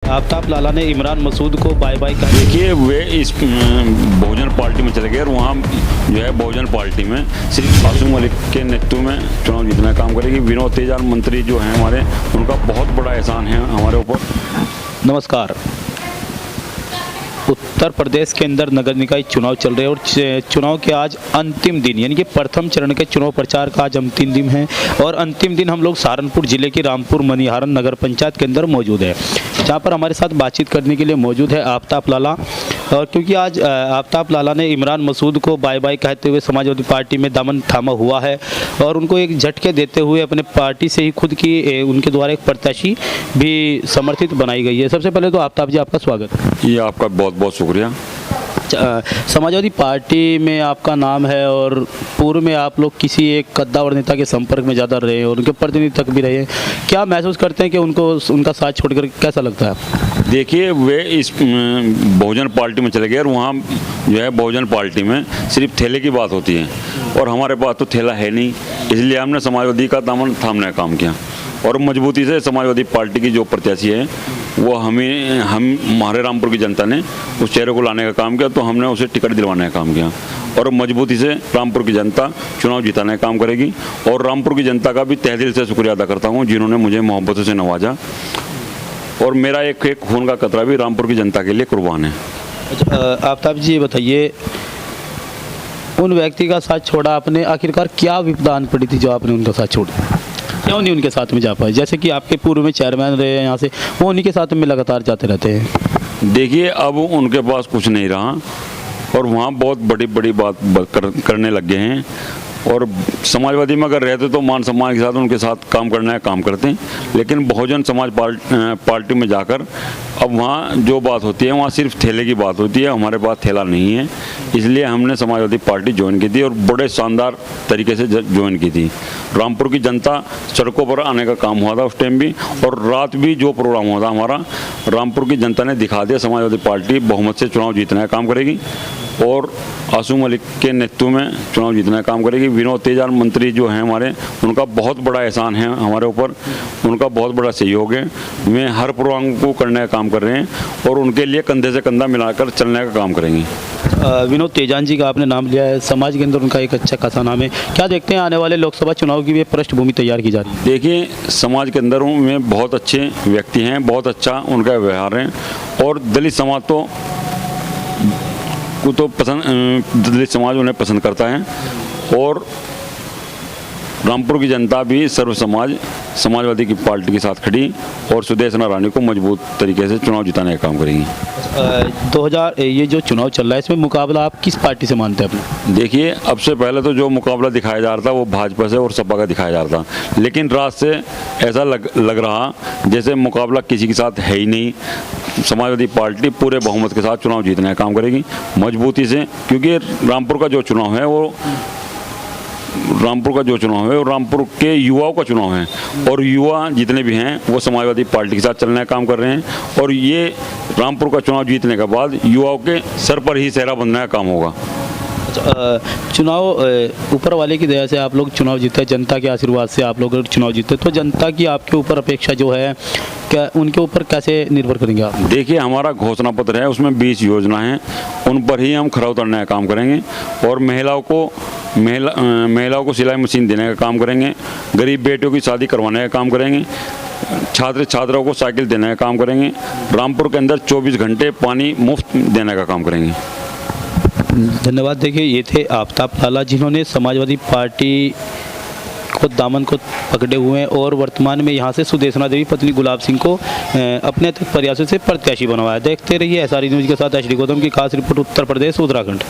आफ्ताब लाला ने इमरान मसूद को bye bye कहा। देखिए, वे इस बहुजन पार्टी में चले गए और वहाँ जो है बहुजन पार्टी में सिर्फ आसिम मलिक के नेतृत्व में चुनाव जीतना काम करेगी। विनोद तेजान मंत्री जो हैं हमारे, उनका बहुत बड़ा एहसान है हमारे ऊपर। नमस्कार। उत्तर प्रदेश के अंदर नगर निकाय चुनाव चल रहे हैं और चुनाव के आज अंतिम दिन यानी कि प्रथम चरण के चुनाव प्रचार का आज अंतिम दिन है और अंतिम दिन हम लोग सहारनपुर जिले के रामपुर मनिहारन नगर पंचायत के अंदर मौजूद है, जहां पर हमारे साथ बातचीत करने के लिए मौजूद है आफ्ताब लाला। और क्योंकि आज आफ्ताब लाला ने इमरान मसूद को बाय बाय कहते हुए समाजवादी पार्टी में दामन थामा हुआ है और उनको एक झटके देते हुए अपने पार्टी से ही खुद की उनके द्वारा एक प्रत्याशी भी समर्थित बनाई गई है। सबसे पहले तो आफ्ताब जी, आपका स्वागत है। ये आपका बहुत बहुत शुक्रिया। समाजवादी पार्टी में आपका नाम है और पूर्व में आप लोग किसी एक कद्दावर नेता के संपर्क में ज़्यादा रहे और उनके प्रतिनिधि तक भी रहे, क्या महसूस करते हैं कि उनको उनका साथ छोड़कर कैसा लगता है? देखिए, वे इस बहुजन पार्टी में चले गए और वहाँ जो है बहुजन पार्टी में सिर्फ थैले की बात होती है और हमारे पास तो थैला है नहीं, इसलिए हमने समाजवादी का दामन थामने का काम किया और मजबूती से समाजवादी पार्टी की जो प्रत्याशी है वो हमारे रामपुर की जनता ने उस चेहरे को लाने का काम किया, तो हमने उसे टिकट दिलवाने का काम किया और मजबूती से रामपुर की जनता चुनाव जिताने का काम करेगी। और रामपुर की जनता का भी तहे दिल से शुक्रिया अदा करता हूँ जिन्होंने मुझे मोहब्बतों से नवाजा और मेरा एक खून का कतरा भी रामपुर की जनता के लिए कुर्बान है। अच्छा, आफ्ताब जी ये बताइए, उन व्यक्ति का साथ छोड़ा आपने, आखिरकार क्या विपदान पड़ी थी जो आपने उनका साथ छोड़ा? क्यों नहीं उनके साथ में जा पाए? जैसे कि आपके पूर्व में चेयरमैन रहे हैं यहाँ से, वो उन्हीं के साथ में लगातार जाते रहते हैं। देखिए, अब उनके पास कुछ नहीं रहा और वहाँ बहुत बड़ी बड़ी बात करने लग गए हैं और समाजवादी में अगर रहते तो मान सम्मान के साथ उनके साथ काम करना है काम करते हैं, लेकिन बहुजन समाज पार्टी में जाकर अब वहाँ जो बात होती है वहाँ सिर्फ थैले की बात होती है। हमारे पास थैला नहीं है, इसलिए हमने समाजवादी पार्टी ज्वाइन की थी और बड़े शानदार तरीके से ज्वाइन की थी। रामपुर की जनता सड़कों पर आने का काम हुआ था उस टाइम भी, और रात भी जो प्रोग्राम हुआ था हमारा, रामपुर की जनता ने दिखा दिया समाजवादी पार्टी बहुमत से चुनाव जीतने का काम करेगी और आसिम मलिक के नेतृत्व में चुनाव जीतने का काम करेगी। विनोद तेजान मंत्री जो हैं हमारे, उनका बहुत बड़ा एहसान है हमारे ऊपर, उनका बहुत बड़ा सहयोग है। वे हर प्रोग्राम को करने का काम कर रहे हैं और उनके लिए कंधे से कंधा मिलाकर चलने का काम करेंगे। विनोद तेजान जी का आपने नाम लिया है, समाज के अंदर उनका एक अच्छा खासा नाम है, क्या देखते हैं आने वाले लोकसभा चुनाव की भी पृष्ठभूमि तैयार की जा रही है? देखिए, समाज के अंदर में बहुत अच्छे व्यक्ति हैं, बहुत अच्छा उनका व्यवहार है और दलित समाज दलित समाज उन्हें पसंद करता है और रामपुर की जनता भी सर्व समाजवादी की पार्टी के साथ खड़ी और सुदेशना रानी को मजबूत तरीके से चुनाव जिताने का काम करेगी। 2000 ये जो चुनाव चल रहा है, इसमें मुकाबला आप किस पार्टी से मानते हैं अपना? देखिए, अब से पहले तो जो मुकाबला दिखाया जा रहा था वो भाजपा से और सपा का दिखाया जा रहा था, लेकिन रात से ऐसा लग रहा जैसे मुकाबला किसी के साथ है ही नहीं। समाजवादी पार्टी पूरे बहुमत के साथ चुनाव जीतने का काम करेगी मजबूती से, क्योंकि रामपुर का जो चुनाव है वो रामपुर के युवाओं का चुनाव है और युवा जितने भी हैं वो समाजवादी पार्टी के साथ चलने का काम कर रहे हैं और ये रामपुर का चुनाव जीतने के बाद युवाओं के सर पर ही सेहरा बंधने का काम होगा। चुनाव ऊपर वाले की दया से आप लोग चुनाव जीते, जनता के आशीर्वाद से आप लोग चुनाव जीते, तो जनता की आपके ऊपर अपेक्षा जो है क्या उनके ऊपर कैसे निर्भर करेंगे आप? देखिए, हमारा घोषणा पत्र है, उसमें 20 योजना हैं, उन पर ही हम खरा उतरने का काम करेंगे और महिलाओं को सिलाई मशीन देने का काम करेंगे, गरीब बेटियों की शादी करवाने का काम करेंगे, छात्रों को साइकिल देने का काम करेंगे, रामपुर के अंदर 24 घंटे पानी मुफ्त देने का काम करेंगे। धन्यवाद। देखिए, ये थे आफ्ताब लाला जिन्होंने समाजवादी पार्टी को दामन को पकड़े हुए हैं और वर्तमान में यहाँ से सुदेशना देवी पत्नी गुलाब सिंह को अपने प्रयासों से प्रत्याशी बनवाया। देखते रहिए SRE न्यूज़ के साथ HD गौतम की खास रिपोर्ट, उत्तर प्रदेश उत्तराखंड।